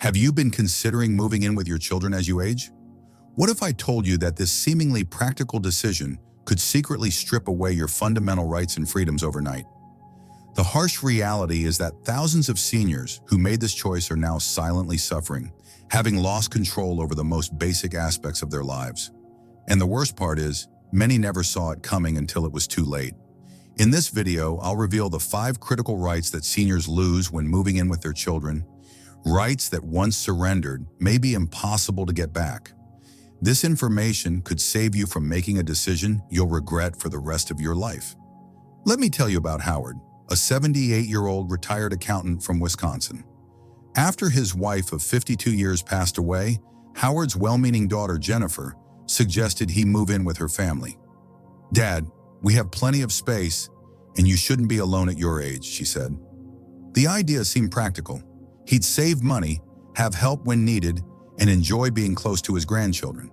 Have you been considering moving in with your children as you age? What if I told you that this seemingly practical decision could secretly strip away your fundamental rights and freedoms overnight? The harsh reality is that thousands of seniors who made this choice are now silently suffering, having lost control over the most basic aspects of their lives. And the worst part is, many never saw it coming until it was too late. In this video, I'll reveal the 5 critical rights that seniors lose when moving in with their children, rights that once surrendered may be impossible to get back. This information could save you from making a decision you'll regret for the rest of your life. Let me tell you about Howard, a 78-year-old retired accountant from Wisconsin. After his wife of 52 years passed away, Howard's well-meaning daughter, Jennifer, suggested he move in with her family. "Dad, we have plenty of space, and you shouldn't be alone at your age," she said. The idea seemed practical. He'd save money, have help when needed, and enjoy being close to his grandchildren.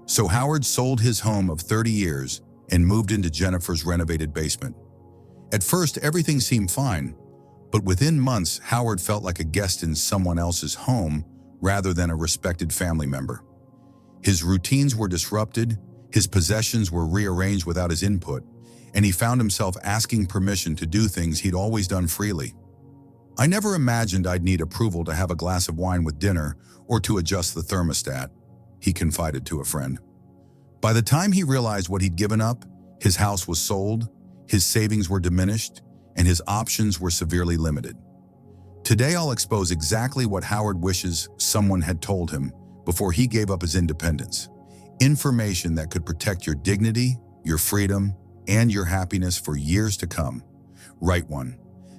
So Howard sold his home of 30 years and moved into Jennifer's renovated basement. At first, everything seemed fine, but within months, Howard felt like a guest in someone else's home rather than a respected family member. His routines were disrupted, his possessions were rearranged without his input, and he found himself asking permission to do things he'd always done freely. "I never imagined I'd need approval to have a glass of wine with dinner or to adjust the thermostat," he confided to a friend. By the time he realized what he'd given up, his house was sold, his savings were diminished, and his options were severely limited. Today I'll expose exactly what Howard wishes someone had told him before he gave up his independence. Information that could protect your dignity, your freedom, and your happiness for years to come. Right 1.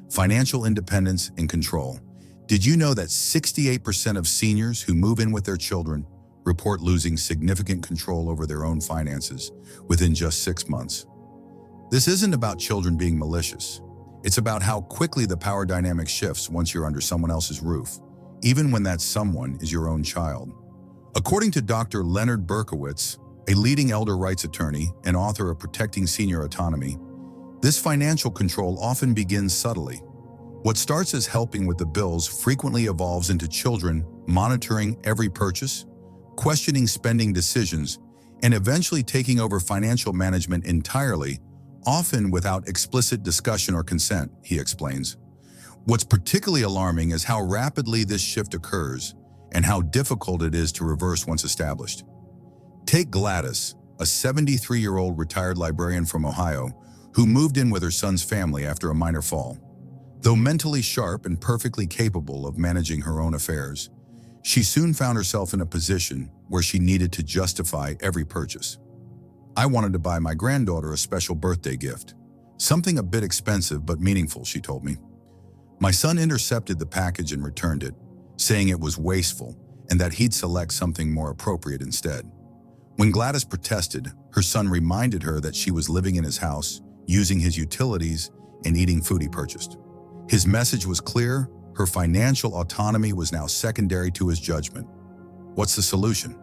Financial independence and control. Did you know that 68% of seniors who move in with their children report losing significant control over their own finances within just 6 months? This isn't about children being malicious. It's about how quickly the power dynamic shifts once you're under someone else's roof, even when that someone is your own child. According to Dr. Leonard Berkowitz, a leading elder rights attorney and author of Protecting Senior Autonomy, this financial control often begins subtly. What starts as helping with the bills frequently evolves into children monitoring every purchase, questioning spending decisions, and eventually taking over financial management entirely, often without explicit discussion or consent, he explains. What's particularly alarming is how rapidly this shift occurs and how difficult it is to reverse once established. Take Gladys, a 73-year-old retired librarian from Ohio, who moved in with her son's family after a minor fall. Though mentally sharp and perfectly capable of managing her own affairs, she soon found herself in a position where she needed to justify every purchase. "I wanted to buy my granddaughter a special birthday gift, something a bit expensive but meaningful," she told me. "My son intercepted the package and returned it, saying it was wasteful and that he'd select something more appropriate instead." When Gladys protested, her son reminded her that she was living in his house, using his utilities, and eating food he purchased. His message was clear: her financial autonomy was now secondary to his judgment. What's the solution?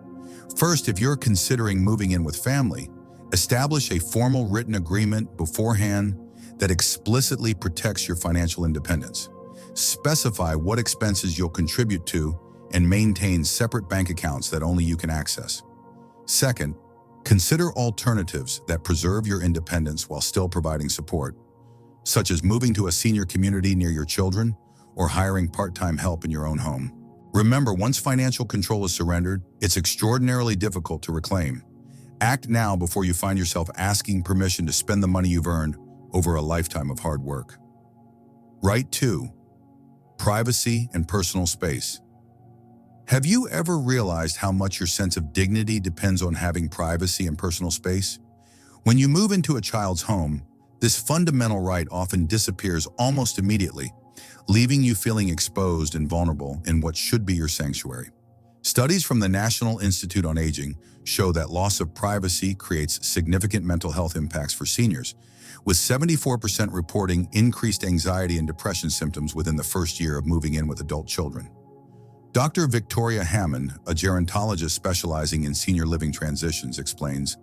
First, if you're considering moving in with family, establish a formal written agreement beforehand that explicitly protects your financial independence. Specify what expenses you'll contribute to and maintain separate bank accounts that only you can access. Second, consider alternatives that preserve your independence while still providing support, such as moving to a senior community near your children or hiring part-time help in your own home. Remember, once financial control is surrendered, it's extraordinarily difficult to reclaim. Act now before you find yourself asking permission to spend the money you've earned over a lifetime of hard work. Right 2. Privacy and personal space. Have you ever realized how much your sense of dignity depends on having privacy and personal space? When you move into a child's home, this fundamental right often disappears almost immediately, leaving you feeling exposed and vulnerable in what should be your sanctuary. Studies from the National Institute on Aging show that loss of privacy creates significant mental health impacts for seniors, with 74% reporting increased anxiety and depression symptoms within the first year of moving in with adult children. Dr. Victoria Hammond, a gerontologist specializing in senior living transitions, explains,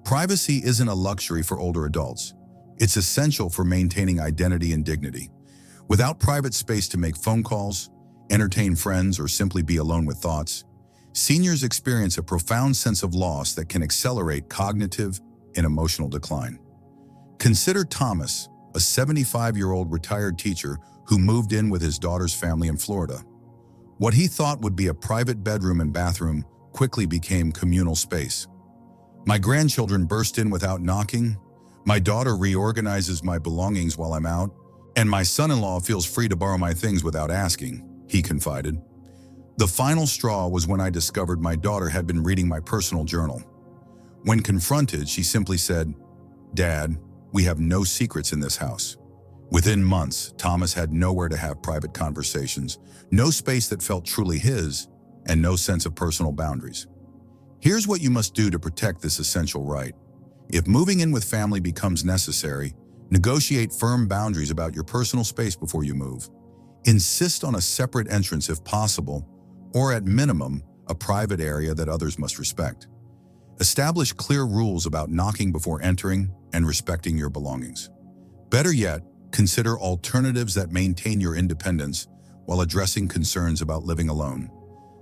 "Privacy isn't a luxury for older adults. It's essential for maintaining identity and dignity. Without private space to make phone calls, entertain friends, or simply be alone with thoughts, seniors experience a profound sense of loss that can accelerate cognitive and emotional decline. Consider Thomas, a 75-year-old retired teacher who moved in with his daughter's family in Florida. What he thought would be a private bedroom and bathroom quickly became communal space. My grandchildren burst in without knocking, my daughter reorganizes my belongings while I'm out, and my son-in-law feels free to borrow my things without asking, he confided. The final straw was when I discovered my daughter had been reading my personal journal. When confronted, she simply said, "Dad, we have no secrets in this house." Within months, Thomas had nowhere to have private conversations, no space that felt truly his, and no sense of personal boundaries. Here's what you must do to protect this essential right. If moving in with family becomes necessary, negotiate firm boundaries about your personal space before you move. Insist on a separate entrance if possible, or at minimum, a private area that others must respect. Establish clear rules about knocking before entering and respecting your belongings. Better yet, consider alternatives that maintain your independence while addressing concerns about living alone,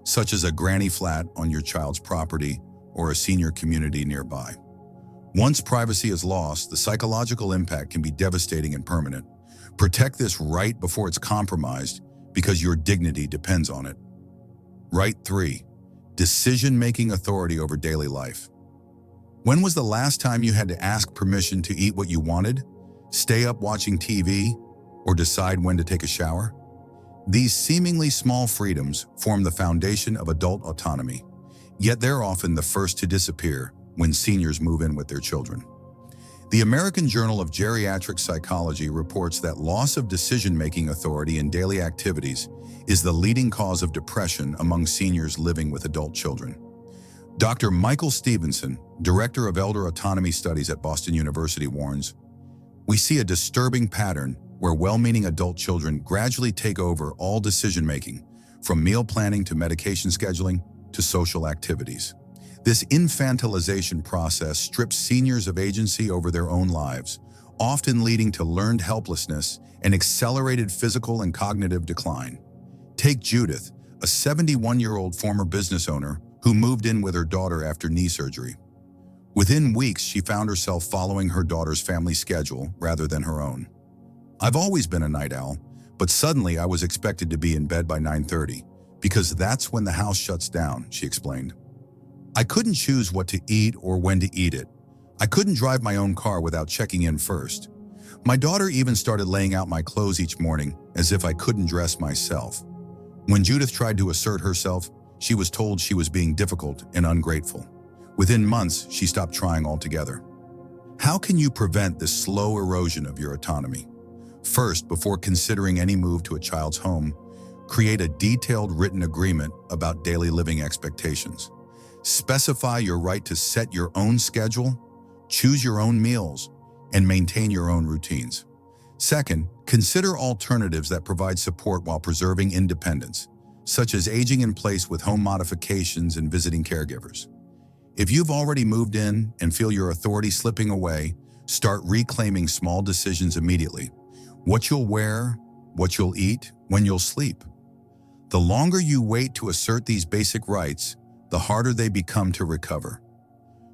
such as a granny flat on your child's property or a senior community nearby. Once privacy is lost, the psychological impact can be devastating and permanent. Protect this right before it's compromised because your dignity depends on it. Right 3. Decision-making authority over daily life. When was the last time you had to ask permission to eat what you wanted, stay up watching TV, or decide when to take a shower? These seemingly small freedoms form the foundation of adult autonomy, yet they're often the first to disappear when seniors move in with their children. The American Journal of Geriatric Psychology reports that loss of decision-making authority in daily activities is the leading cause of depression among seniors living with adult children. Dr. Michael Stevenson, Director of Elder Autonomy Studies at Boston University, warns, "We see a disturbing pattern where well-meaning adult children gradually take over all decision-making, from meal planning to medication scheduling to social activities. This infantilization process strips seniors of agency over their own lives, often leading to learned helplessness and accelerated physical and cognitive decline. Take Judith, a 71-year-old former business owner who moved in with her daughter after knee surgery. Within weeks, she found herself following her daughter's family schedule rather than her own. "I've always been a night owl, but suddenly I was expected to be in bed by 9:30 because that's when the house shuts down," she explained. "I couldn't choose what to eat or when to eat it. I couldn't drive my own car without checking in first. My daughter even started laying out my clothes each morning as if I couldn't dress myself. When Judith tried to assert herself, she was told she was being difficult and ungrateful. Within months, she stopped trying altogether." How can you prevent this slow erosion of your autonomy? First, before considering any move to a child's home, create a detailed written agreement about daily living expectations. Specify your right to set your own schedule, choose your own meals, and maintain your own routines. Second, consider alternatives that provide support while preserving independence, such as aging in place with home modifications and visiting caregivers. If you've already moved in and feel your authority slipping away, start reclaiming small decisions immediately. What you'll wear, what you'll eat, when you'll sleep. The longer you wait to assert these basic rights, the harder they become to recover.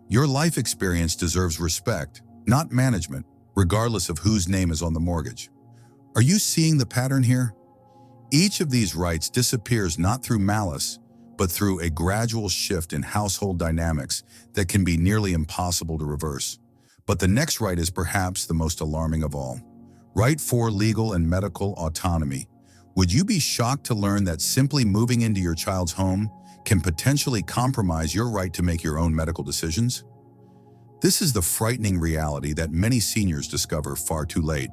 Your life experience deserves respect, not management, regardless of whose name is on the mortgage. Are you seeing the pattern here? Each of these rights disappears not through malice, but through a gradual shift in household dynamics that can be nearly impossible to reverse. But the next right is perhaps the most alarming of all. Right 4, legal and medical autonomy. Would you be shocked to learn that simply moving into your child's home can potentially compromise your right to make your own medical decisions? This is the frightening reality that many seniors discover far too late.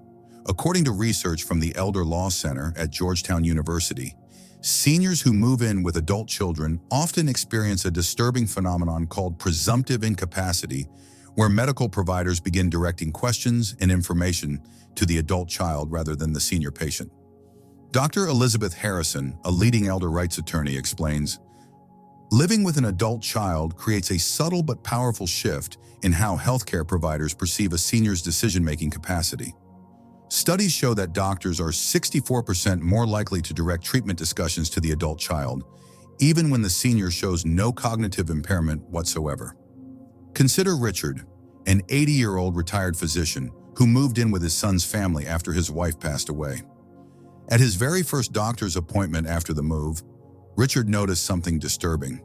According to research from the Elder Law Center at Georgetown University, seniors who move in with adult children often experience a disturbing phenomenon called presumptive incapacity, where medical providers begin directing questions and information to the adult child rather than the senior patient. Dr. Elizabeth Harrison, a leading elder rights attorney, explains, "Living with an adult child creates a subtle but powerful shift in how healthcare providers perceive a senior's decision-making capacity. Studies show that doctors are 64% more likely to direct treatment discussions to the adult child, even when the senior shows no cognitive impairment whatsoever. Consider Richard, an 80-year-old retired physician who moved in with his son's family after his wife passed away. At his very first doctor's appointment after the move, Richard noticed something disturbing.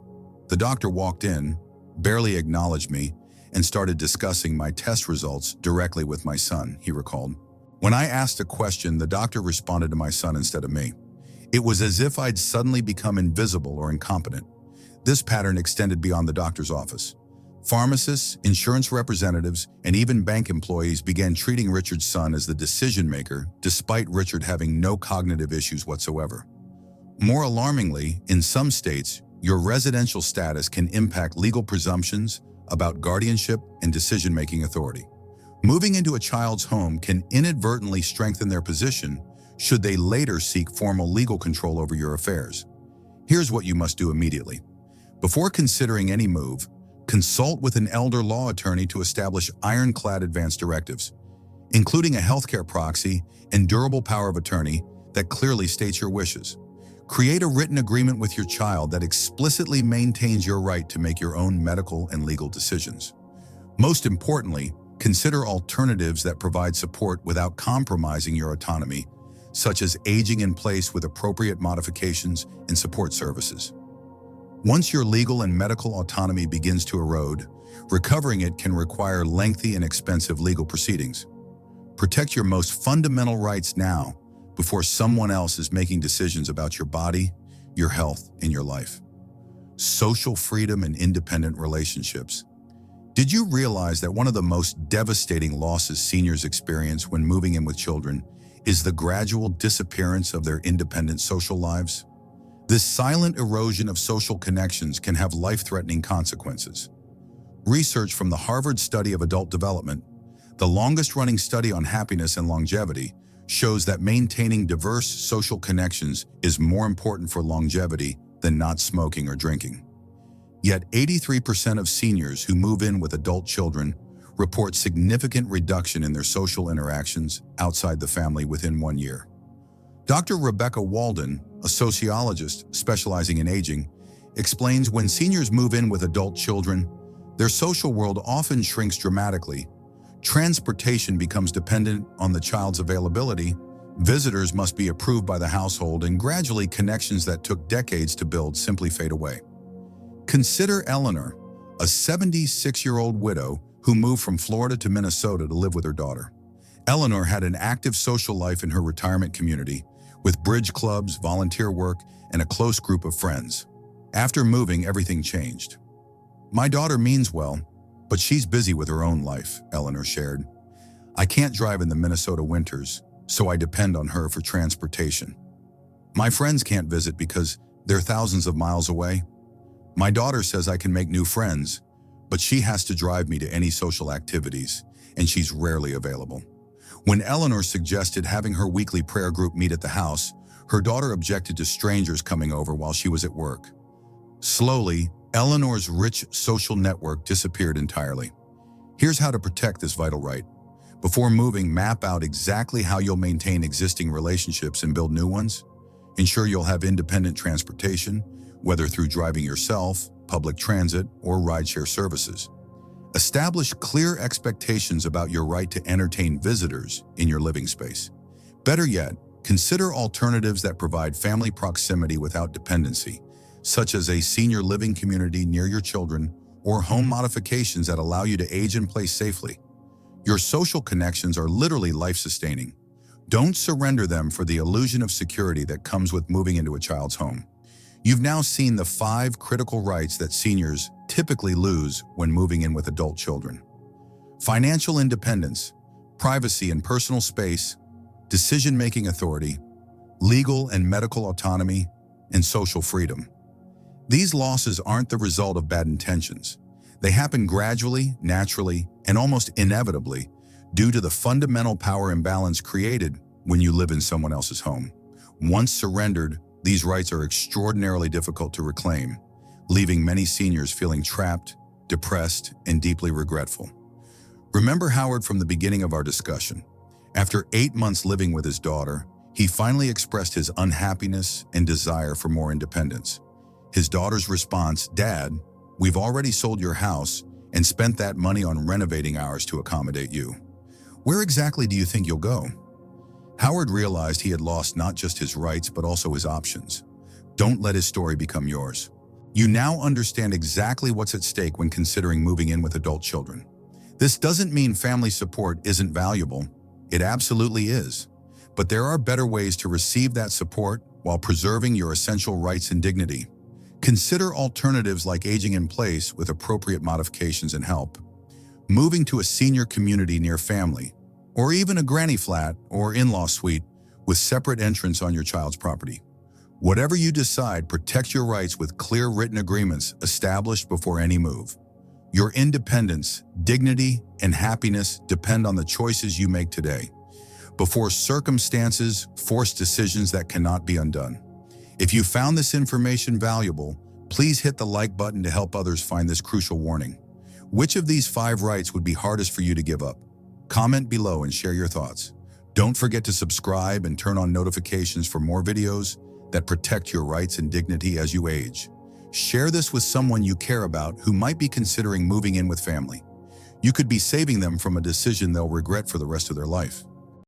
The doctor walked in, barely acknowledged me, and started discussing my test results directly with my son, he recalled. When I asked a question, the doctor responded to my son instead of me. It was as if I'd suddenly become invisible or incompetent. This pattern extended beyond the doctor's office. Pharmacists, insurance representatives, and even bank employees began treating Richard's son as the decision-maker, despite Richard having no cognitive issues whatsoever. More alarmingly, in some states, your residential status can impact legal presumptions about guardianship and decision-making authority. Moving into a child's home can inadvertently strengthen their position should they later seek formal legal control over your affairs. Here's what you must do immediately. Before considering any move, consult with an elder law attorney to establish ironclad advance directives, including a healthcare proxy and durable power of attorney that clearly states your wishes. Create a written agreement with your child that explicitly maintains your right to make your own medical and legal decisions. Most importantly, consider alternatives that provide support without compromising your autonomy, such as aging in place with appropriate modifications and support services. Once your legal and medical autonomy begins to erode, recovering it can require lengthy and expensive legal proceedings. Protect your most fundamental rights now before someone else is making decisions about your body, your health, and your life. Social freedom and independent relationships. Did you realize that one of the most devastating losses seniors experience when moving in with children is the gradual disappearance of their independent social lives? This silent erosion of social connections can have life-threatening consequences. Research from the Harvard Study of Adult Development, the longest-running study on happiness and longevity, shows that maintaining diverse social connections is more important for longevity than not smoking or drinking. Yet 83% of seniors who move in with adult children report significant reduction in their social interactions outside the family within 1 year. Dr. Rebecca Walden, a sociologist specializing in aging, explains when seniors move in with adult children, their social world often shrinks dramatically. Transportation becomes dependent on the child's availability, visitors must be approved by the household, and gradually connections that took decades to build simply fade away. Consider Eleanor, a 76-year-old widow who moved from Florida to Minnesota to live with her daughter. Eleanor had an active social life in her retirement community, with bridge clubs, volunteer work, and a close group of friends. After moving, everything changed. "My daughter means well, but she's busy with her own life," Eleanor shared. "I can't drive in the Minnesota winters, so I depend on her for transportation. My friends can't visit because they're thousands of miles away. My daughter says I can make new friends, but she has to drive me to any social activities, and she's rarely available." When Eleanor suggested having her weekly prayer group meet at the house, her daughter objected to strangers coming over while she was at work. Slowly, Eleanor's rich social network disappeared entirely. Here's how to protect this vital right. Before moving, map out exactly how you'll maintain existing relationships and build new ones. Ensure you'll have independent transportation, whether through driving yourself, public transit, or rideshare services. Establish clear expectations about your right to entertain visitors in your living space. Better yet, consider alternatives that provide family proximity without dependency, such as a senior living community near your children or home modifications that allow you to age in place safely. Your social connections are literally life-sustaining. Don't surrender them for the illusion of security that comes with moving into a child's home. You've now seen the 5 critical rights that seniors typically lose when moving in with adult children: financial independence, privacy and personal space, decision-making authority, legal and medical autonomy, and social freedom. These losses aren't the result of bad intentions. They happen gradually, naturally, and almost inevitably due to the fundamental power imbalance created when you live in someone else's home. Once surrendered, these rights are extraordinarily difficult to reclaim, leaving many seniors feeling trapped, depressed, and deeply regretful. Remember Howard from the beginning of our discussion. After 8 months living with his daughter, he finally expressed his unhappiness and desire for more independence. His daughter's response, "Dad, we've already sold your house and spent that money on renovating ours to accommodate you. Where exactly do you think you'll go?" Howard realized he had lost not just his rights but also his options. Don't let his story become yours. You now understand exactly what's at stake when considering moving in with adult children. This doesn't mean family support isn't valuable. It absolutely is. But there are better ways to receive that support while preserving your essential rights and dignity. Consider alternatives like aging in place with appropriate modifications and help, moving to a senior community near family, or even a granny flat or in-law suite with separate entrance on your child's property. Whatever you decide, protect your rights with clear written agreements established before any move. Your independence, dignity, and happiness depend on the choices you make today, before circumstances force decisions that cannot be undone. If you found this information valuable, please hit the like button to help others find this crucial warning. Which of these 5 rights would be hardest for you to give up? Comment below and share your thoughts. Don't forget to subscribe and turn on notifications for more videos that protect your rights and dignity as you age. Share this with someone you care about who might be considering moving in with family. You could be saving them from a decision they'll regret for the rest of their life.